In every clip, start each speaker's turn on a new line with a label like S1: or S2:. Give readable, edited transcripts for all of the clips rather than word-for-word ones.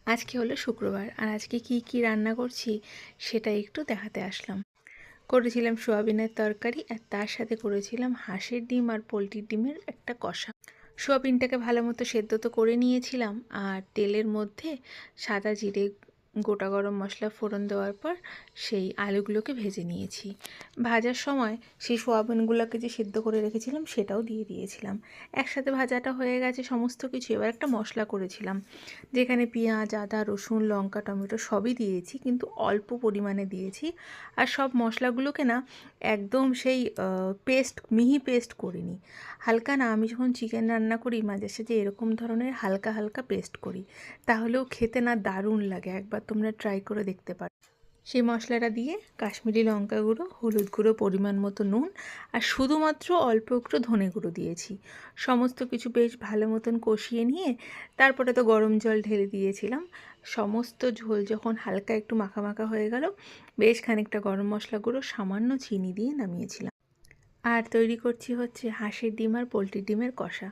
S1: আজকে হলো শুক্রবার, আর আজকে কি রান্না করছি সেটা একটু দেখাতে আসলাম। করেছিলাম সোয়াবিনের তরকারি, আর তার সাথে করেছিলাম হাঁসের ডিম আর পোলট্রির ডিমের একটা কষা। সোয়াবিনটাকে ভালো মতো সেদ্ধ তো করে নিয়েছিলাম, আর তেলের মধ্যে সাদা জিরে, গোটা গরম মশলা ফোড়ন দেওয়ার পর সেই আলুগুলোকে ভেজে নিয়েছি। ভাজার সময় সেই সোয়াবিনগুলোকে যে সেদ্ধ করে রেখেছিলাম সেটাও দিয়ে দিয়েছিলাম। একসাথে ভাজাটা হয়ে গেছে সমস্ত কিছু। এবার একটা মশলা করেছিলাম, যেখানে পেঁয়াজ, আদা, রসুন, লঙ্কা, টমেটো সবই দিয়েছি, কিন্তু অল্প পরিমাণে দিয়েছি। আর সব মশলাগুলোকে না একদম সেই মিহি পেস্ট করিনি। হালকা না, আমি যখন চিকেন রান্না করি মাঝে সাঝে এরকম ধরনের হালকা হালকা পেস্ট করি, তাহলেও খেতে না দারুণ লাগে। একবার তোমরা ট্রাই করে দেখতে পারো। সেই মশলাটা দিয়ে কাশ্মীরি লঙ্কা গুঁড়ো, হলুদ গুঁড়ো, পরিমাণ মতো নুন, আর শুধুমাত্র অল্প একটু ধনে গুঁড়ো দিয়েছি। সমস্ত কিছু বেশ ভালো মতন কষিয়ে নিয়ে তারপরে তো গরম জল ঢেলে দিয়েছিলাম। সমস্ত ঝোল যখন হালকা একটু মাখা মাখা হয়ে গেল, বেশ খানিকটা গরম মশলা গুঁড়ো, সামান্য চিনি দিয়ে নামিয়েছিলাম। আর তৈরি করছি হচ্ছে হাঁসের ডিম আর পোলট্রির ডিমের কষা।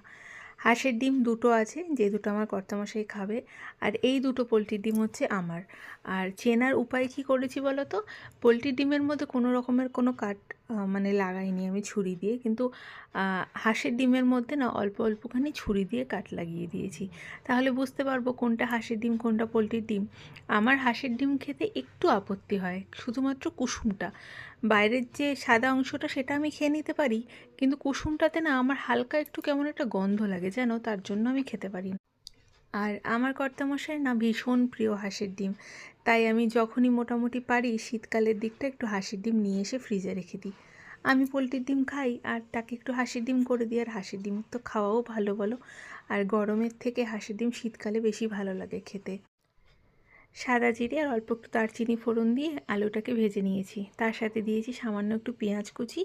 S1: হাঁসের ডিম দুটো আছে, যে দুটো আমার কর্তামশাই খাবে, আর এই দুটো পোলট্রির ডিম হচ্ছে আমার। আর চেনার উপায় কী করেছি বলো তো? পোলট্রির ডিমের মধ্যে কোনো রকমের কোনো কাট মানে লাগাইনি আমি ছুরি দিয়ে, কিন্তু হাঁসের ডিমের মধ্যে না অল্প অল্পখানি ছুরি দিয়ে কাট লাগিয়ে দিয়েছি। তাহলে বুঝতে পারবো কোনটা হাঁসের ডিম কোনটা পোলট্রির ডিম। আমার হাঁসের ডিম খেতে একটু আপত্তি হয়, শুধুমাত্র কুসুমটা। বাইরের যে সাদা অংশটা সেটা আমি খেয়ে নিতে পারি, কিন্তু কুসুমটাতে না আমার হালকা একটু কেমন একটা গন্ধ লাগে যেন, তার জন্য আমি খেতে পারি না। আর আমার কর্তামশাই না ভীষণ প্রিয় হাঁসের ডিম, তাই আমি যখনই মোটামুটি পারি শীতকালের দিকটা একটু হাঁসের ডিম নিয়ে এসে ফ্রিজে রেখে দিই। আমি পোলট্রির ডিম খাই, আর তাকে একটু হাঁসের ডিম করে দিই। আর হাঁসের ডিম তো খাওয়াও ভালো বলো, আর গরমের থেকে হাঁসের ডিম শীতকালে বেশি ভালো লাগে খেতে। সাদা জিরে আর অল্প একটু দারচিনি ফোড়ন দিয়ে আলুটাকে ভেজে নিয়েছি। তার সাথে দিয়েছি সামান্য একটু পেঁয়াজ কুচি,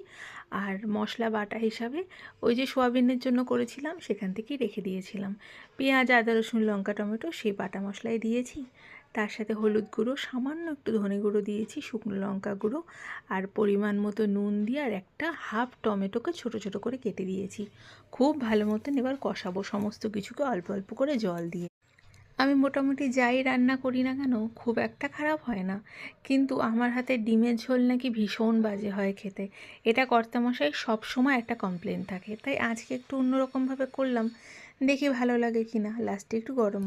S1: আর মশলা বাটা হিসাবে ওই যে সোয়াবিনের জন্য করেছিলাম সেখান থেকেই রেখে দিয়েছিলাম পেঁয়াজ, আদা, রসুন, লঙ্কা, টমেটো, সেই বাটা মশলাই দিয়েছি। তার সাথে হলুদ গুঁড়ো, সামান্য একটু ধনে গুঁড়ো দিয়েছি, শুকনো লঙ্কা গুঁড়ো, আর পরিমাণ মতো নুন দিয়ে আর একটা হাফ টমেটোকে ছোটো ছোটো করে কেটে দিয়েছি। খুব ভালো মতন এবার কষাবো সমস্ত কিছুকে অল্প অল্প করে জল দিয়ে। আমি মোটামুটি যাই রান্না করি না কেন খুব একটা খারাপ হয় না, কিন্তু আমার হাতে ডিমের ঝোল নাকি ভীষণ বাজে হয় খেতে। এটা কর্তামশাই সব সময় একটা কমপ্লেন থাকে, তাই আজকে একটু অন্যরকমভাবে করলাম, দেখি ভালো লাগে কি না। লাস্টে একটু গরম